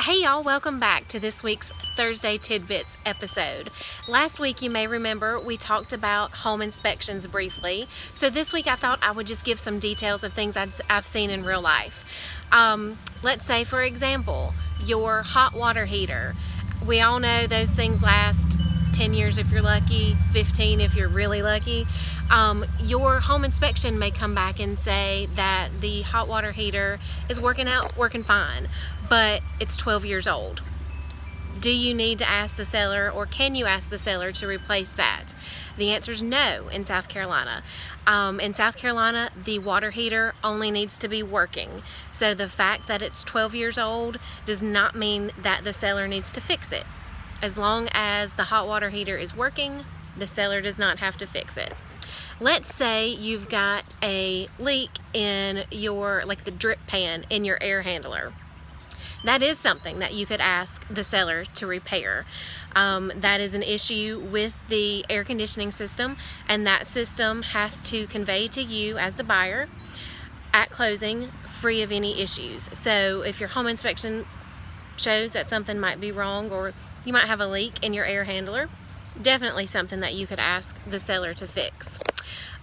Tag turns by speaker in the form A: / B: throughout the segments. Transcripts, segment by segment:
A: Hey y'all, welcome back to this week's Thursday Tidbits episode. Last week, you may remember, we talked about home inspections briefly. So this week I thought I would just give some details of things I've seen in real life. Let's say, for example, your hot water heater. We all know those things last 10 years if you're lucky, 15 if you're really lucky. Your home inspection may come back and say that the hot water heater is working fine, but it's 12 years old. Do you need to ask the seller, or can you ask the seller to replace that? The answer is no in South Carolina. In South Carolina, the water heater only needs to be working. So the fact that it's 12 years old does not mean that the seller needs to fix it. As long as the hot water heater is working, the seller does not have to fix it. Let's say you've got a leak in the drip pan in your air handler. That is something that you could ask the seller to repair. That is an issue with the air conditioning system, and that system has to convey to you as the buyer at closing free of any issues. So if your home inspection shows that something might be wrong, or you might have a leak in your air handler, definitely something that you could ask the seller to fix.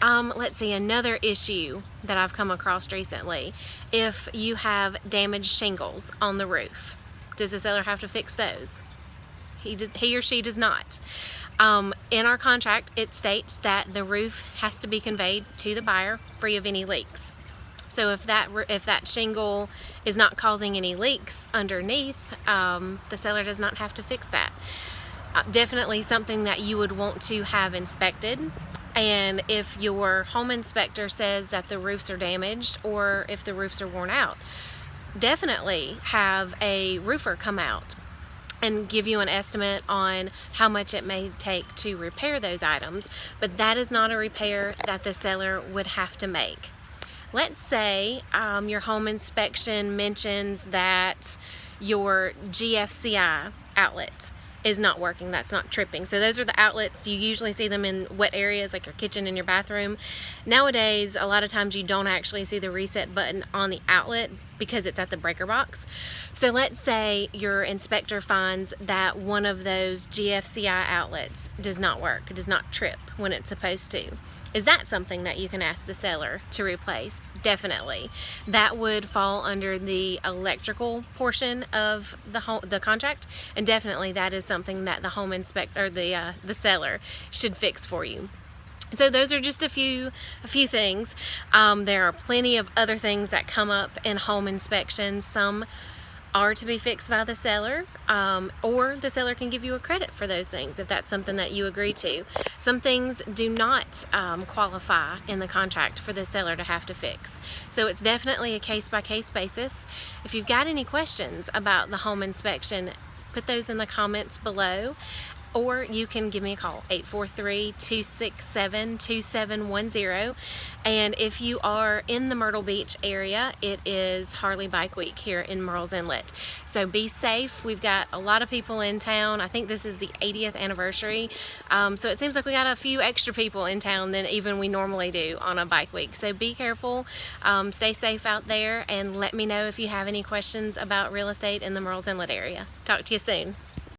A: Let's see, another issue that I've come across recently. If you have damaged shingles on the roof, does the seller have to fix those? He or she does not. In our contract, it states that the roof has to be conveyed to the buyer free of any leaks. So if that shingle is not causing any leaks underneath, the seller does not have to fix that. Definitely something that you would want to have inspected. And if your home inspector says that the roofs are damaged, or if the roofs are worn out, definitely have a roofer come out and give you an estimate on how much it may take to repair those items. But that is not a repair that the seller would have to make. Let's say your home inspection mentions that your GFCI outlet is not working, that's not tripping. So those are the outlets, you usually see them in wet areas like your kitchen and your bathroom. Nowadays, a lot of times you don't actually see the reset button on the outlet because it's at the breaker box. So let's say your inspector finds that one of those GFCI outlets does not work, does not trip when it's supposed to. Is that something that you can ask the seller to replace? Definitely. That would fall under the electrical portion of the contract, and definitely that is something that the home inspector, the seller, should fix for you. So those are just a few things. There are plenty of other things that come up in home inspections. Some are to be fixed by the seller, or the seller can give you a credit for those things if that's something that you agree to. Some things do not qualify in the contract for the seller to have to fix. So it's definitely a case-by-case basis. If you've got any questions about the home inspection, put those in the comments below, or you can give me a call, 843-267-2710. And if you are in the Myrtle Beach area, it is Harley Bike Week here in Murrells Inlet. So be safe. We've got a lot of people in town. I think this is the 80th anniversary. So it seems like we got a few extra people in town than even we normally do on a bike week. So be careful, stay safe out there, and let me know if you have any questions about real estate in the Murrells Inlet area. Talk to you soon.